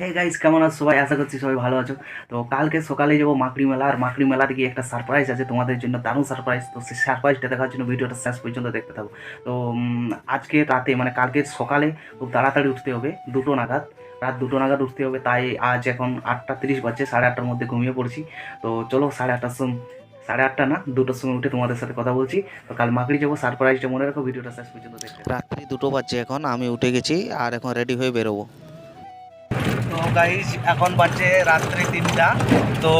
Hey guys, কেমন আছো সবাই? আশা করছি সবাই ভালো আছো। তো কালকে সকালে যাবো মাকড়ি মেলা, আর মাকড়ি মেলাতে গিয়ে একটা সারপ্রাইজ আছে তোমাদের জন্য, দারুণ সারপ্রাইজ। তো সেই সারপ্রাইজটা দেখার জন্য ভিডিওটা শেষ পর্যন্ত দেখতে থাকো। তো আজকে রাতে মানে কালকে সকালে খুব তাড়াতাড়ি উঠতে হবে, 2টো নাগাদ, রাত 2টো নাগাদ উঠতে হবে। তাই আজ এখন 8:30 বাজছে, 8:30টার মধ্যে ঘুমিয়ে পড়ছি। তো চলো 8:30টার সময়, 8:30 না 2টোর সময় উঠে তোমাদের সাথে কথা বলছি। তো কাল মাকড়ি যাবো, সারপ্রাইজটা মনে রাখো, ভিডিওটা শেষ পর্যন্ত দেখতে থাকো। রাত্রি 2টো বাজছে, এখন আমি উঠে গেছি আর এখন রেডি হয়ে বেরোবো। তো গাইজ এখন বাজছে রাত্রি 3টা। তো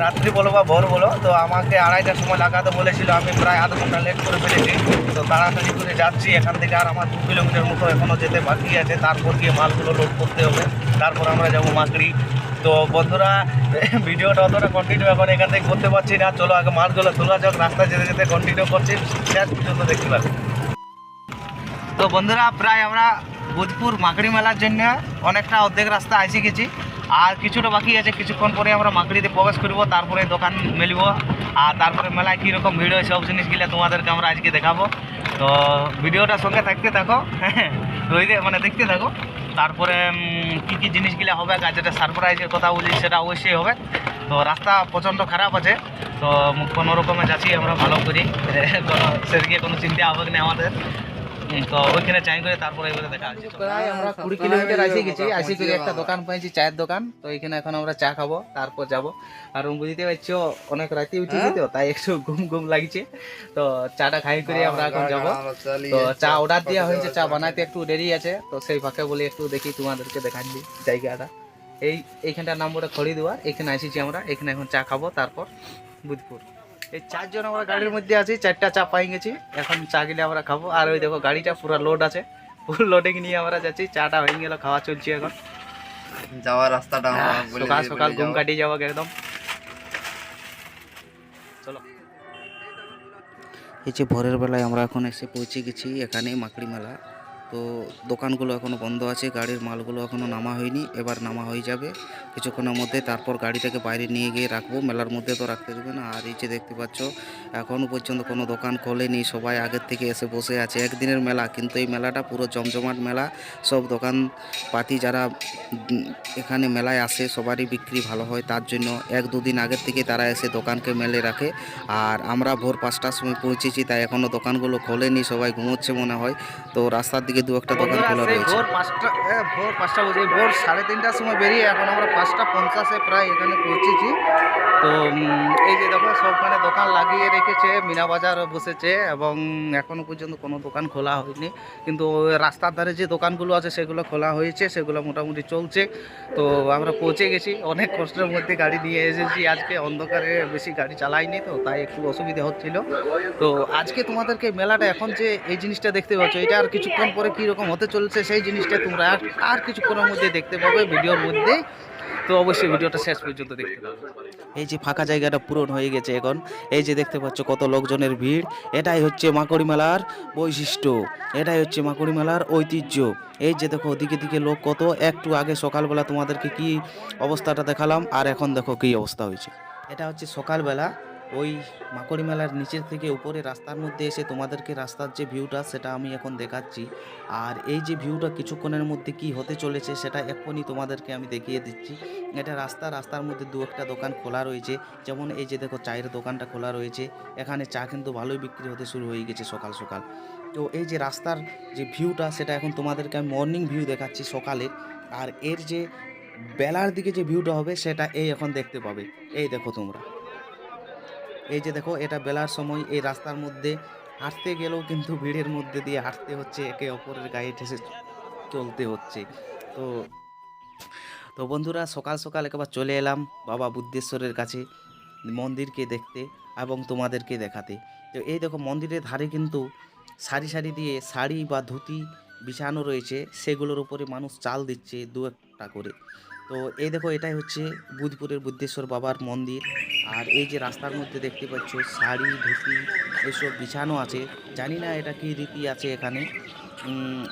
রাত্রি বলো বা ভোর বলো, তো আমাকে 2:30টার সময় লাগাতে বলেছিল, আমি প্রায় আধ ঘন্টা লেট করে ফেলেছি। তো তাড়াতাড়ি করে যাচ্ছি, এখান থেকে আর আমার 2 কিলোমিটার মতো এখনও যেতে বাকি আছে। তারপর গিয়ে মালগুলো লোড করতে হবে, তারপর আমরা যাবো মাকড়ি। তো বন্ধুরা, ভিডিওটা অতটা কন্টিনিউ এখন এখান থেকে করতে পারছি না। চলো আগে মালগুলো তোলা যাক, রাস্তায় যেতে যেতে কন্টিনিউ করছি, শেষ পর্যন্ত দেখতে পাবে। তো বন্ধুরা, প্রায় আমরা ভোজপুর মাকড়ি মেলার জন্য অনেকটা অর্ধেক রাস্তা এসে গেছি, আর কিছুটা বাকি আছে। কিছুক্ষণ পরে আমরা মাকড়িতে প্রবেশ করব, তারপরে দোকান মেলব, আর তারপরে মেলায় কীরকম ভিড় হয় সব জিনিসগুলো তোমাদেরকে আমরা আজকে দেখাবো। তো ভিডিওটার সঙ্গে থাকতে থাকো, মানে দেখতে থাকো। তারপরে কী কী জিনিসগুলো হবে, আর যেটা সারপ্রাইজের কথা বলি সেটা অবশ্যই হবে। তো রাস্তা প্রচণ্ড খারাপ আছে, তো কোনো রকমে যাচ্ছি আমরা ভালো করি, কোনো সেদিকে কোনো চিন্তা হবে না আমাদের। তো ওইখানে চাই করে তারপরে এবারে দেখা আছে। প্রায় আমরা 20 কিলোমিটার আসি গেছি, আসি করে একটা দোকান পাইছি, চায়ের দোকান। তো এখানে এখন আমরা চা খাবো, তারপর যাব। আর বুঝতে পারছো অনেক রাতে উঠেছি, তো তাই একটু ঘুম ঘুম লাগছে। তো চাটা খাই করে আমরা এখন যাব। তো চা অর্ডার দেওয়া হয়েছে, চা বানাতে একটু দেরি আছে। তো সেই ফাঁকে বলি একটু দেখি তোমাদেরকে দেখান দিই জায়গাটা। এইখানটার নাম বলে খড়িদুয়ার, এখানে আসিছি আমরা। এখানে এখন চা খাবো, তারপর বুধপুর। এই 4 জন আমরা গাড়ির মধ্যে আছি, 4টা চা পাই গেছি। এখন চা গিলে আমরা খাবো। আর ওই দেখো গাড়িটা পুরো লোড আছে, ফুল লোডিং নিয়ে আমরা যাচ্ছি। চাটা হয়ে গেল, খাওয়া চলছে এখন। যাওয়ার রাস্তাটা সকাল সকাল ঘুম কাটিয়ে যাবো একদম। চলো। এই যে ভোরের বেলায় আমরা এখন এসে পৌঁছে গেছি এখানে মাকড়ি মেলা। তো দোকানগুলো এখনও বন্ধ আছে, গাড়ির মালগুলো এখনও নামা হয়নি, এবার নামা হয়ে যাবে কিছুক্ষণের মধ্যে। তারপর গাড়িটাকে বাইরে নিয়ে গিয়ে রাখবো, মেলার মধ্যে তো রাখতে দেবে না। আর এই যে দেখতে পাচ্ছ এখনও পর্যন্ত কোনো দোকান খোলেনি, সবাই আগের থেকে এসে বসে আছে। একদিনের মেলা, কিন্তু এই মেলাটা পুরো জমজমাট মেলা। সব দোকান পাতি যারা এখানে মেলায় আসে সবারই বিক্রি ভালো হয়, তার জন্য 1-2 দিন আগের থেকে তারা এসে দোকানকে মেলে রাখে। আর আমরা ভোর 5টার সময় পৌঁছেছি, তাই এখনও দোকানগুলো খোলেনি, সবাই ঘুমোচ্ছে মনে হয়। তো রাস্তার দিকে 2-1টা দোকান খোলা রয়েছে। ভোর 5টা বাজে, ভোর 3:30টার সময় বেরিয়ে এখন আমরা 5টা 50-এ প্রায় এখানে পৌঁছেছি। তো এই যে দেখো সবখানে দোকান লাগিয়ে রেখেছে, মিনা বাজার বসেছে, এবং এখনও পর্যন্ত কোনো দোকান খোলা হয়নি। কিন্তু রাস্তার ধারে যে দোকানগুলো আছে সেগুলো খোলা হয়েছে, সেগুলো মোটামুটি চলছে। তো আমরা পৌঁছে গেছি, অনেক কষ্টের মধ্যে গাড়ি নিয়ে এসেছি। আজকে অন্ধকারে বেশি গাড়ি চালাইনি, তো তাই একটু অসুবিধা হচ্ছিল। তো আজকে তোমাদেরকে মেলাটা এখন যে এই জিনিসটা দেখতে পাচ্ছ, এটা আর কিছুক্ষণ পরে কীরকম হতে চলছে সেই জিনিসটা তোমরা আর কিছুক্ষণের মধ্যে দেখতে পাবে ভিডিওর মধ্যে। তো অবশ্যই ভিডিওটা শেষ পর্যন্ত দেখতে পাবে। এই যে ফাঁকা জায়গাটা পূরণ হয়ে গেছে এখন, এই যে দেখতে পাচ্ছ কত লোকজনের ভিড়। এটাই হচ্ছে মাকড়ি মেলার বৈশিষ্ট্য, এটাই হচ্ছে মাকড়ি মেলার ঐতিহ্য। এই যে দেখো দিকে দিকে লোক কত। একটু আগে সকালবেলা তোমাদেরকে কি অবস্থাটা দেখালাম, আর এখন দেখো কী অবস্থা হয়েছে। এটা হচ্ছে সকালবেলা, ওই মাকড়ি মেলার নিচের থেকে উপরে রাস্তার মধ্যে এসে তোমাদেরকে রাস্তার যে ভিউটা সেটা আমি এখন দেখাচ্ছি। আর এই যে ভিউটা কিছুক্ষণের মধ্যে কি হতে চলেছে সেটা এখনই তোমাদেরকে আমি দেখিয়ে দিচ্ছি। এটা রাস্তার মধ্যে 2-1টা দোকান খোলা রয়েছে, যেমন এই যে দেখো চায়ের দোকানটা খোলা রয়েছে। এখানে চা কিন্তু ভালোই বিক্রি হতে শুরু হয়ে গেছে সকাল সকাল। তো এই যে রাস্তার যে ভিউটা সেটা এখন তোমাদেরকে আমি মর্নিং ভিউ দেখাচ্ছি সকালে। আর এর যে বেলার দিকে যে ভিউটা হবে সেটা এই এখন দেখতে পাবে। এই দেখো তোমরা, এই যে দেখো এটা বেলার সময় এই রাস্তার মধ্যে হাঁটতে গেলেও কিন্তু ভিড়ের মধ্যে দিয়ে হাঁটতে হচ্ছে, একে অপরের গায়ে ঠেসে চলতে হচ্ছে। তো তো বন্ধুরা, সকাল সকাল একবার চলে এলাম বাবা বুদ্ধেশ্বরের কাছে মন্দিরকে দেখতে এবং তোমাদেরকে দেখাতে। তো এই দেখো মন্দিরের ধারে কিন্তু সারি সারি দিয়ে শাড়ি বা ধুতি বিছানো রয়েছে, সেগুলোর উপরে মানুষ চাল দিচ্ছে 2-1টা করে। তো এই দেখো এটাই হচ্ছে বুধপুরের বুদ্ধেশ্বর বাবার মন্দির। আর এই যে রাস্তার মধ্যে দেখতে পাচ্ছ শাড়ি ধুতি এসব বিছানো আছে। জানি না এটা কি রীতি আছে এখানে,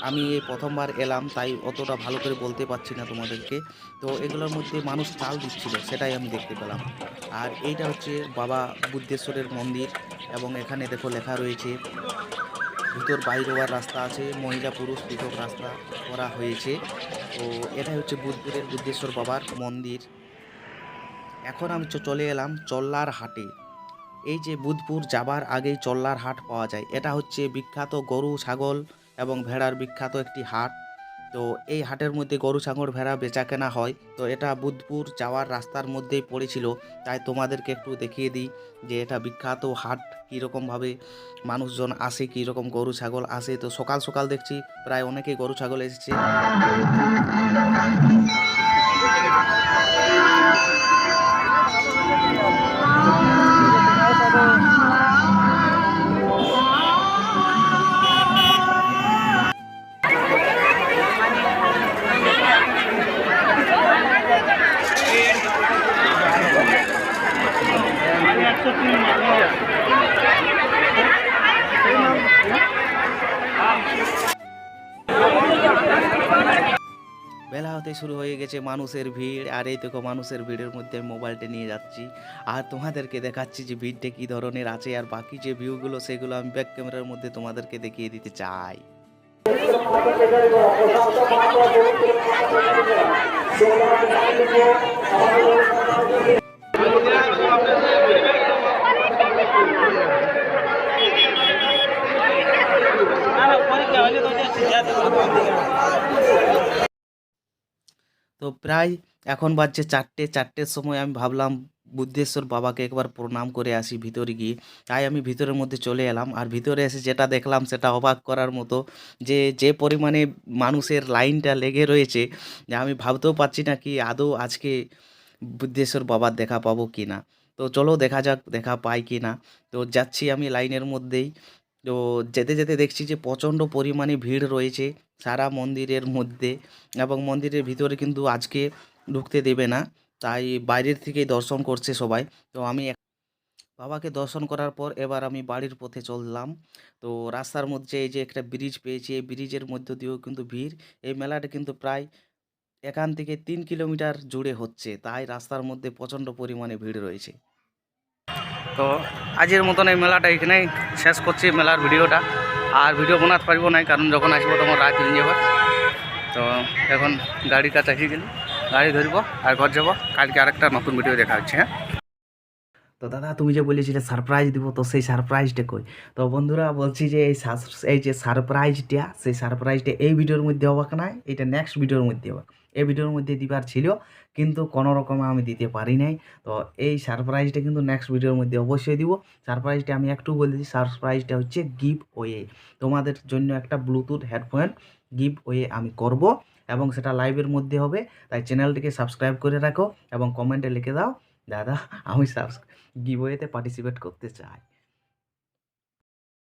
আমি এই প্রথমবার এলাম, তাই অতটা ভালো করে বলতে পারছি না তোমাদেরকে। তো এগুলোর মধ্যে মানুষ চাল দিচ্ছিল, সেটাই আমি দেখতে পেলাম। আর এইটা হচ্ছে বাবা বুদ্ধেশ্বরের মন্দির, এবং এখানে দেখো লেখা রয়েছে ভিতর বাইর হওয়ার রাস্তা আছে, মহিলা পুরুষ পৃথক রাস্তা করা হয়েছে। তো এটাই হচ্ছে বুধপুরের বুদ্ধেশ্বর বাবার মন্দির। এখন আমি চলে এলাম চল্লার হাটে। এই যে বুধপুর যাবার আগেই চল্লার হাট পাওয়া যায়, এটা হচ্ছে বিখ্যাত গরু ছাগল এবং ভেড়ার বিখ্যাত একটি হাট। তো এই হাটের মধ্যে গরু ছাগল ভেড়া বেচা কেনা হয়। তো এটা বুধপুর যাওয়ার রাস্তার মধ্যেই পড়েছিল, তাই তোমাদেরকে একটু দেখিয়ে দিই যে এটা বিখ্যাত হাট, কীরকমভাবে মানুষজন আসে, কীরকম গরু ছাগল আসে। তো সকাল সকাল দেখছি প্রায় অনেকেই গরু ছাগল এসেছে। বেলা হতে শুরু হয়ে গেছে মানুষের ভিড়, আর এই দেখো মানুষের ভিড়ের মধ্যে আমি মোবাইলটা নিয়ে যাচ্ছি আর তোমাদেরকে দেখাচ্ছি যে ভিড়টা কী ধরনের আছে, আর বাকি যে ভিউগুলো সেগুলো আমি ব্যাক ক্যামেরার মধ্যে তোমাদেরকে দেখিয়ে দিতে চাই। তো প্রায় এখন বাজছে 4টের সময় আমি ভাবলাম বুদ্ধেশ্বর বাবাকে একবার প্রণাম করে আসি ভিতরে গিয়ে। তাই আমি ভিতরের মধ্যে চলে এলাম, আর ভিতরে এসে যেটা দেখলাম সেটা অবাক করার মতো, যে পরিমাণে মানুষের লাইনটা লেগে রয়েছে, যে আমি ভাবতেও পারছি না কি আদৌ আজকে বুদ্ধেশ্বর বাবার দেখা পাবো কি না। তো চলো দেখা যাক দেখা পাই কি না। তো যাচ্ছি আমি লাইনের মধ্যেই। তো যেতে যেতে দেখছি যে প্রচণ্ড পরিমাণে ভিড় রয়েছে সারা মন্দিরের মধ্যে, এবং মন্দিরের ভিতরে কিন্তু আজকে ঢুকতে দেবে না, তাই বাইরের থেকেই দর্শন করছে সবাই। তো আমি বাবাকে দর্শন করার পর এবার আমি বাড়ির পথে চললাম। তো রাস্তার মধ্যে এই যে একটা ব্রিজ পেয়েছি, এই ব্রিজের মধ্য দিয়েও কিন্তু ভিড়। এই মেলাটা কিন্তু প্রায় এখান থেকে 3 কিলোমিটার জুড়ে হচ্ছে, তাই রাস্তার মধ্যে প্রচণ্ড পরিমাণে ভিড় রয়েছে। তো আজকের মতন এই মেলাটা এখানেই শেষ করছি, মেলার ভিডিওটা। আর ভিডিও বানাতে পারবো না, কারণ যখন আসবো তখন রাত হয়ে যাবে। তো এখন গাড়ির কাছে এসে গেলি, গাড়ি ধরবো আর ঘর যাবো। কালকে আরেকটা নতুন ভিডিও দেখা হচ্ছে। হ্যাঁ, তো দাদা তুমি যে বলেছিলে সারপ্রাইজ দিব, তো সেই সারপ্রাইজটা কই? তো বন্ধুরা বলছি যে এই যে সারপ্রাইজটা, সেই সারপ্রাইজটা এই ভিডিওর মধ্যে হবে না, এটা নেক্সট ভিডিওর মধ্যে হবে। এই ভিডিওর মধ্যে দিবার ছিল, কিন্তু কোনো রকমে আমি দিতে পারি নাই। তো এই সারপ্রাইজটা কিন্তু নেক্সট ভিডিওর মধ্যে অবশ্যই দিব। সারপ্রাইজটা আমি একটু বলে দিই, সারপ্রাইজটা হচ্ছে গিভ ওয়ে। তোমাদের জন্য একটা ব্লুটুথ হেডফোন গিভ ওয়ে আমি করব, এবং সেটা লাইভের মধ্যে হবে। তাই চ্যানেলটিকে সাবস্ক্রাইব করে রাখো এবং কমেন্টে লিখে দাও দাদা আমি গিভওয়েতে পার্টিসিপেট করতে চাই।